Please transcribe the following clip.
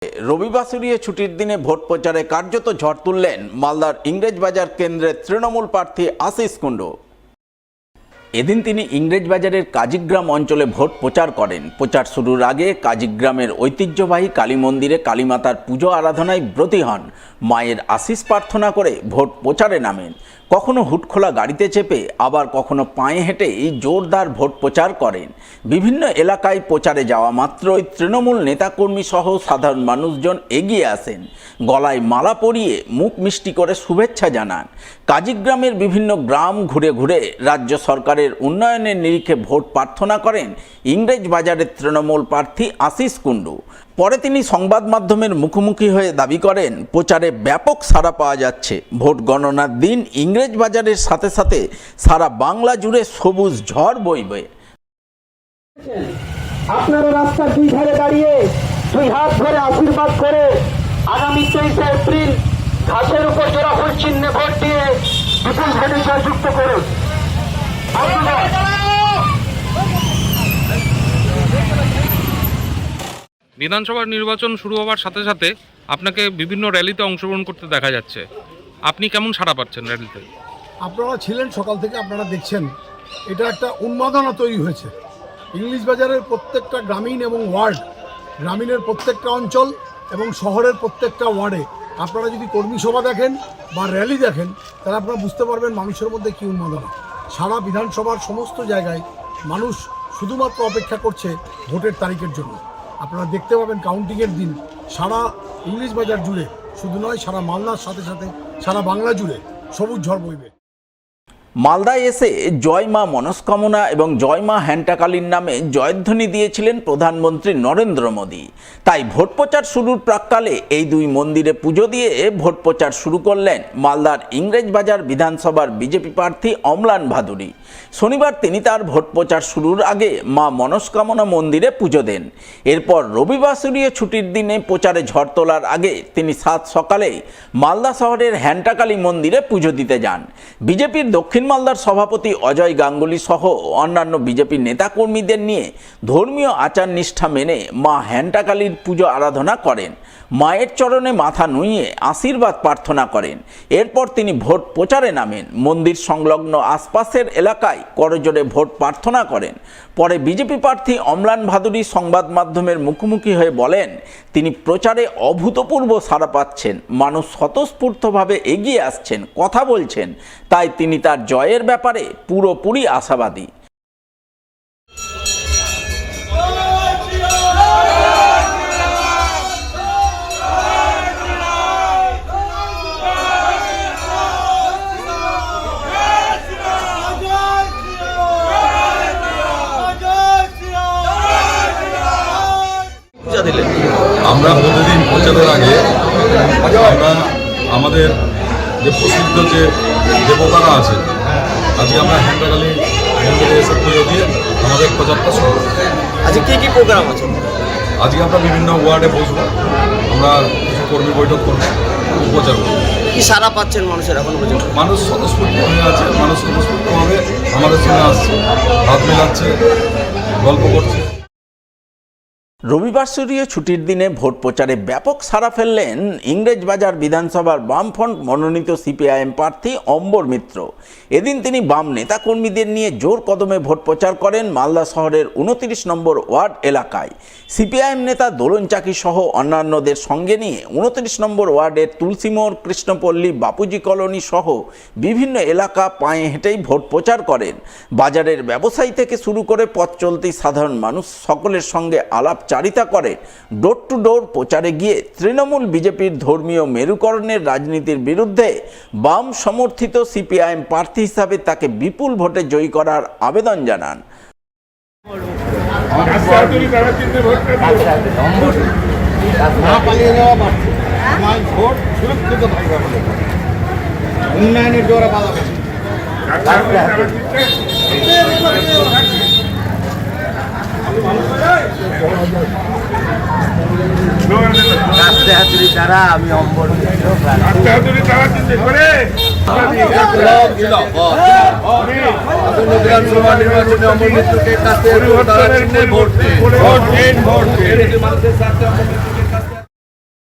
রবিবাসরীয় ছুটির দিনে ভোট প্রচারে কার্যত ঝড় তুললেন মালদার ইংরেজবাজার কেন্দ্রের তৃণমূল প্রার্থী আশিস কুণ্ডু। এদিন তিনি ইংরেজবাজারের কাজীগ্রাম অঞ্চলে ভোট প্রচার করেন। প্রচার শুরুর আগে কাজীগ্রামের ঐতিহ্যবাহী কালী মন্দিরে কালীমাতার পুজো আরাধনায় ব্রতী হন। মায়ের আশীষ প্রার্থনা করে ভোট প্রচারে নামেন। কখনো হুটখোলা গাড়িতে চেপে, আবার কখনো পায়ে হেঁটেই জোরদার ভোট প্রচার করেন। বিভিন্ন এলাকায় প্রচারে যাওয়া মাত্রই তৃণমূল নেতাকর্মী সহ সাধারণ মানুষজন এগিয়ে আসেন, গলায় মালা পরিয়ে মুখ মিষ্টি করে শুভেচ্ছা জানান। কাজীগ্রামের বিভিন্ন গ্রাম ঘুরে ঘুরে রাজ্য সরকারের উন্নয়নের নিরিখে ভোট প্রার্থনা করেন ইংরেজবাজারের তৃণমূল প্রার্থী আশিস কুণ্ডু। পরে তিনি সংবাদ মাধ্যমের মুখোমুখি হয়ে দাবি করেন, প্রচারে ব্যাপক সাড়া পাওয়া যাচ্ছে। ভোট গণনার দিন ইংরেজবাজারের সাথে সাথে সারা বাংলা জুড়ে সবুজ ঝড় বইবে। আপনারা রাস্তার দুই ধারে দাঁড়িয়ে দুই হাত ধরে আশীর্বাদ করে আগামী 23শে এপ্রিল ঘাসের উপর জোড়া ফুল চিহ্নে ভোট দিয়ে বিপুল ভোটে জয়যুক্ত করুন। বিধানসভার নির্বাচন শুরু হওয়ার সাথে সাথে আপনাকে বিভিন্ন র্যালিতে অংশগ্রহণ করতে দেখা যাচ্ছে। আপনি কেমন সাড়া পাচ্ছেন র্যালিতে? আপনারা ছিলেন সকাল থেকে, আপনারা দেখছেন এটা একটা উন্মাদনা তৈরি হয়েছে। ইংরেজবাজারের প্রত্যেকটা গ্রামীণ এবং ওয়ার্ড, গ্রামীণের প্রত্যেকটা অঞ্চল এবং শহরের প্রত্যেকটা ওয়ার্ডে আপনারা যদি কর্মী সভা দেখেন বা র্যালি দেখেন, তাহলে আপনারা বুঝতে পারবেন মানুষের মধ্যে কী উন্মাদনা। সারা বিধানসভার সমস্ত জায়গায় মানুষ শুধুমাত্র অপেক্ষা করছে ভোটের তারিখের জন্য। আপনারা দেখতে পাবেন কাউন্টিংয়ের দিন সারা ইংরেজবাজার জুড়ে, শুধু নয় সারা মালদার সাথে সাথে সারা বাংলা জুড়ে সবুজ ঝড় বইবে। মালদায় এসে জয় মা মনস্কামনা এবং জয় মা হ্যান্টাকালীর নামে জয়ধ্বনি দিয়েছিলেন প্রধানমন্ত্রী নরেন্দ্র মোদী। তাই ভোট প্রচার শুরুর প্রাক্কালে এই দুই মন্দিরে পুজো দিয়ে ভোট প্রচার শুরু করলেন মালদার ইংরেজবাজার বিধানসভার বিজেপি প্রার্থী অম্লান ভাদুড়ী। শনিবার তিনি তার ভোট প্রচার শুরুর আগে মা মনস্কামনা মন্দিরে পুজো দেন। এরপর রবিবাসরীয় ছুটির দিনে প্রচারে ঝড় তোলার আগে তিনি সাত সকালে মালদা শহরের হ্যান্টাকালী মন্দিরে পুজো দিতে যান। বিজেপির দক্ষিণ মালদার সভাপতি অজয় গাঙ্গুলি সহ অন্যান্য বিজেপি নেতাকর্মীদের নিয়ে ধর্মীয় আচার নিষ্ঠা মেনে মা হ্যান্টাকালীর পুজো আরাধনা করেন। মায়ের চরণে মাথা নুইয়ে আশীর্বাদ প্রার্থনা করেন। এরপর তিনি ভোট প্রচারে নামেন। মন্দির সংলগ্ন আশপাশের এলাকায় করজোড়ে ভোট প্রার্থনা করেন। পরে বিজেপি প্রার্থী অম্লান ভাদুড়ী সংবাদ মাধ্যমের মুখোমুখি হয়ে বলেন, তিনি প্রচারে অভূতপূর্ব সাড়া পাচ্ছেন, মানুষ স্বতঃস্ফূর্তভাবে এগিয়ে আসছেন, কথা বলছেন। তাই তিনি তার জয়ের ব্যাপারে পুরোপুরি আশাবাদী। আমরা প্রতিদিন প্রচারের আগে আমরা আমাদের যে প্রসিদ্ধ যে দেবতারা আছে, আজকে আমরা হ্যান্টাকালী মন্দিরে এসে পুজো দিয়ে আমাদের প্রচারটা শুরু করি। আজকে কী কী প্রোগ্রাম আছে? আজকে আমরা বিভিন্ন ওয়ার্ডে বসবো, আমরা কিছু কর্মী বৈঠক করবো, প্রচার করবো। কী সাড়া পাচ্ছেন মানুষের এখন পর্যন্ত? মানুষ স্বতঃস্ফূর্ত হয়ে আছে, মানুষ স্বতঃস্ফূর্তভাবে আমাদের সঙ্গে আসছে, হাত মেলাচ্ছে, গল্প করছে। রবিবাসরীয় ছুটির দিনে ভোট প্রচারে ব্যাপক সাড়া ফেললেন ইংরেজবাজার বিধানসভার বামফ্রন্ট মনোনীত সিপিআইএম প্রার্থী অম্বর মিত্র। এদিন তিনি বাম নেতাকর্মীদের নিয়ে জোর কদমে ভোট প্রচার করেন মালদা শহরের 29 নম্বর ওয়ার্ড এলাকায়। সিপিআইএম নেতা দোলন চাকি সহ অন্যান্যদের সঙ্গে নিয়ে 29 নম্বর ওয়ার্ডের তুলসীমোড়, কৃষ্ণপল্লী, বাপুজি কলোনি সহ বিভিন্ন এলাকা পায়ে হেঁটেই ভোট প্রচার করেন। বাজারের ব্যবসায়ী থেকে শুরু করে পথ চলতি সাধারণ মানুষ সকলের সঙ্গে আলাপচারিতা করে। ডোর টু ডোর প্রচারে গিয়ে তৃণমূল বিজেপির ধর্মীয় মেরুকরণের রাজনীতির বিরুদ্ধে বাম সমর্থিত সিপিআইএম প্রার্থী হিসাবে তাকে বিপুল ভোটে জয়ী করার আবেদন জানান। উন্নয়নের জোরে বাধা রাস্তা হাতুড়ি দ্বারা আমি অম্বর বিধানসভা নির্বাচনে অমর মিত্রকে কাছে ভোট দিন।